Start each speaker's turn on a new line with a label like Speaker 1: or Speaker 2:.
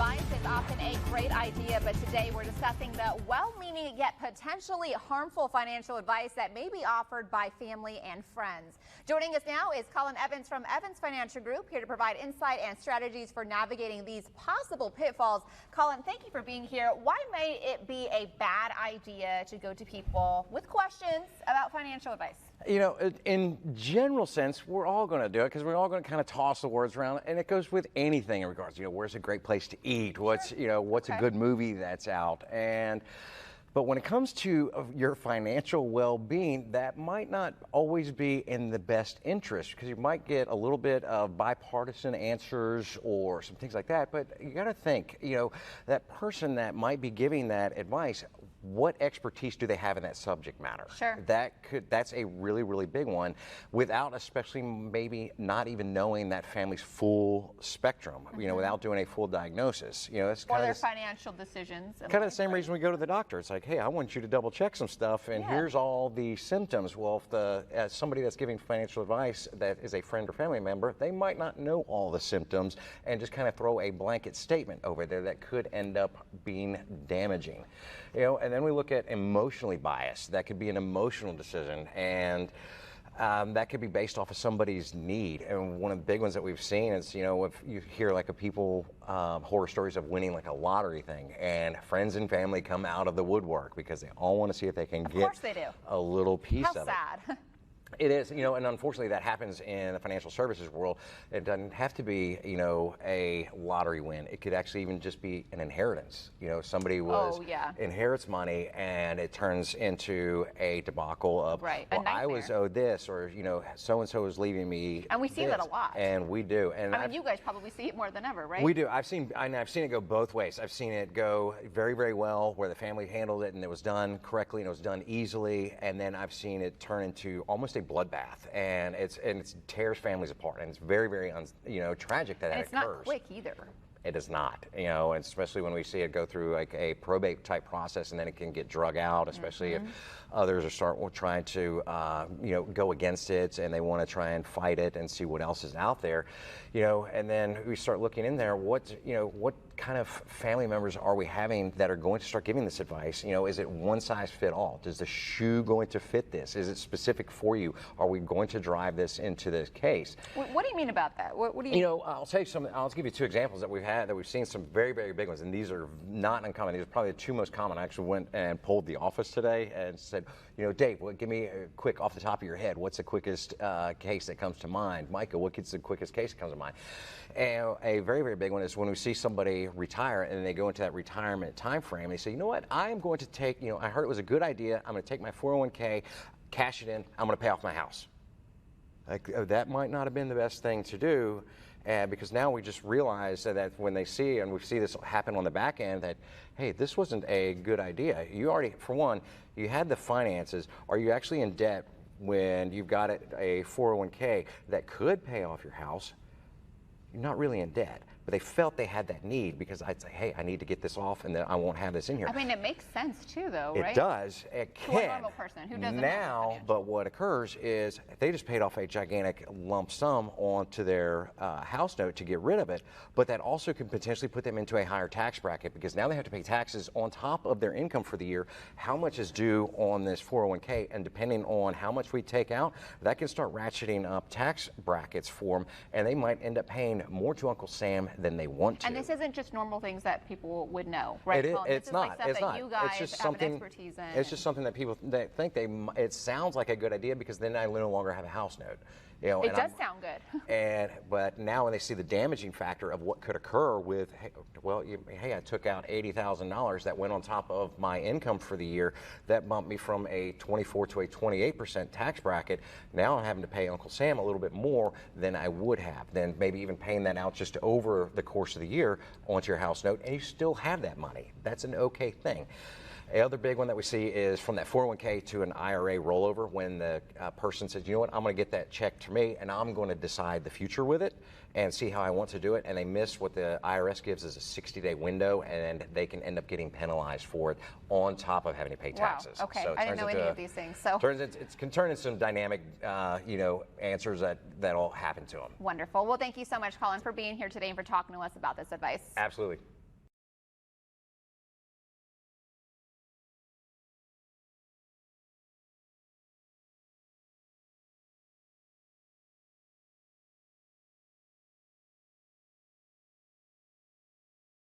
Speaker 1: advice is often a great idea, but today we're discussing the well-meaning yet potentially harmful financial advice that may be offered by family and friends. Joining us now is Colin Evans from Evans Financial Group, here to provide insight and strategies for navigating these possible pitfalls. Colin, thank you for being here. Why may it be a bad idea to go to people with questions about financial advice?
Speaker 2: You know, in general sense, we're all going to do it because we're all going to kind of toss the words around, and it goes with anything in regards, where's a great place to eat? What's, what's a good movie that's out? But when it comes to your financial well-being, that might not always be in the best interest, because you might get a little bit of bipartisan answers or some things like that. But you got to think, that person that might be giving that advice, what expertise do they have in that subject matter?
Speaker 1: Sure.
Speaker 2: That's a really, really big one, without especially maybe not even knowing that family's full spectrum, without doing a full diagnosis. That's
Speaker 1: or their financial decisions.
Speaker 2: Kind of the same reason we go to the doctor. It's like, hey, I want you to double check some stuff, and here's all the symptoms. Well, if somebody that's giving financial advice that is a friend or family member, they might not know all the symptoms and just kind of throw a blanket statement over there that could end up being damaging. And then we look at emotionally biased. That could be an emotional decision, and that could be based off of somebody's need. And one of the big ones that we've seen is, if you hear like horror stories of winning like a lottery thing, and friends and family come out of the woodwork because they all want to see if they can get a little piece of it.
Speaker 1: How sad.
Speaker 2: It is, and unfortunately that happens in the financial services world. It doesn't have to be, a lottery win. It could actually even just be an inheritance. Somebody inherits money, and it turns into a debacle of, well, I was owed this, or, so-and-so is leaving me.
Speaker 1: And we see that a lot.
Speaker 2: And we do. And
Speaker 1: I mean, you guys probably see it more than ever, right?
Speaker 2: We do. I've seen it go both ways. I've seen it go very, very well, where the family handled it and it was done correctly and it was done easily. And then I've seen it turn into almost a bloodbath, and it tears families apart, and it's very, very tragic that
Speaker 1: and
Speaker 2: it occurs.
Speaker 1: It's not quick either.
Speaker 2: It is not, and especially when we see it go through like a probate type process, and then it can get drug out, especially if others are trying to, go against it, and they want to try and fight it and see what else is out there, and then we start looking in there, what kind of family members are we having that are going to start giving this advice? Is it one size fit all? Does the shoe going to fit this? Is it specific for you? Are we going to drive this into this case?
Speaker 1: What do you mean about that? What do you?
Speaker 2: I'll tell you something. I'll give you two examples that we've seen some very, very big ones, and these are not uncommon. These are probably the two most common. I actually went and polled the office today and said, Dave, give me a quick off the top of your head. What's the quickest case that comes to mind? Micah, what's the quickest case that comes to mind? And a very, very big one is when we see somebody retire and they go into that retirement time frame. They say, what? I am going to take, I heard it was a good idea. I'm going to take my 401k, cash it in. I'm going to pay off my house. That might not have been the best thing to do. Because now we just realize that when they see, and we see this happen on the back end, that, hey, this wasn't a good idea. You already, for one, you had the finances. Are you actually in debt when you've got a 401k that could pay off your house? You're not really in debt. But they felt they had that need, because I'd say, hey, I need to get this off, and then I won't have this in here.
Speaker 1: I mean, it makes sense too, though, right?
Speaker 2: It does. It can.
Speaker 1: To a normal person who doesn't
Speaker 2: now, but what occurs is they just paid off a gigantic lump sum onto their house note to get rid of it, but that also could potentially put them into a higher tax bracket, because now they have to pay taxes on top of their income for the year. How much is due on this 401k, and depending on how much we take out, that can start ratcheting up tax brackets for them, and they might end up paying more to Uncle Sam than they want to.
Speaker 1: And this isn't just normal things that people would know, right?
Speaker 2: It's not.
Speaker 1: It's not. You guys have an expertise in.
Speaker 2: It's just something that people think it sounds like a good idea, because then I no longer have a house note.
Speaker 1: It does sound good.
Speaker 2: But now when they see the damaging factor of what could occur with, hey, I took out $80,000 that went on top of my income for the year, that bumped me from a 24 to a 28% tax bracket. Now I'm having to pay Uncle Sam a little bit more than I would have, then maybe even paying that out just over the course of the year onto your house note, and you still have that money. That's an okay thing. The other big one that we see is from that 401k to an IRA rollover, when the person says, I'm going to get that check to me, and I'm going to decide the future with it and see how I want to do it, and they miss what the IRS gives as a 60-day window, and they can end up getting penalized for it on top of having to pay taxes.
Speaker 1: Wow. Okay, so I didn't know any of these things. So
Speaker 2: it can turn into some dynamic, answers that'll happen to them.
Speaker 1: Wonderful. Well, thank you so much, Colin, for being here today and for talking to us about this advice.
Speaker 2: Absolutely.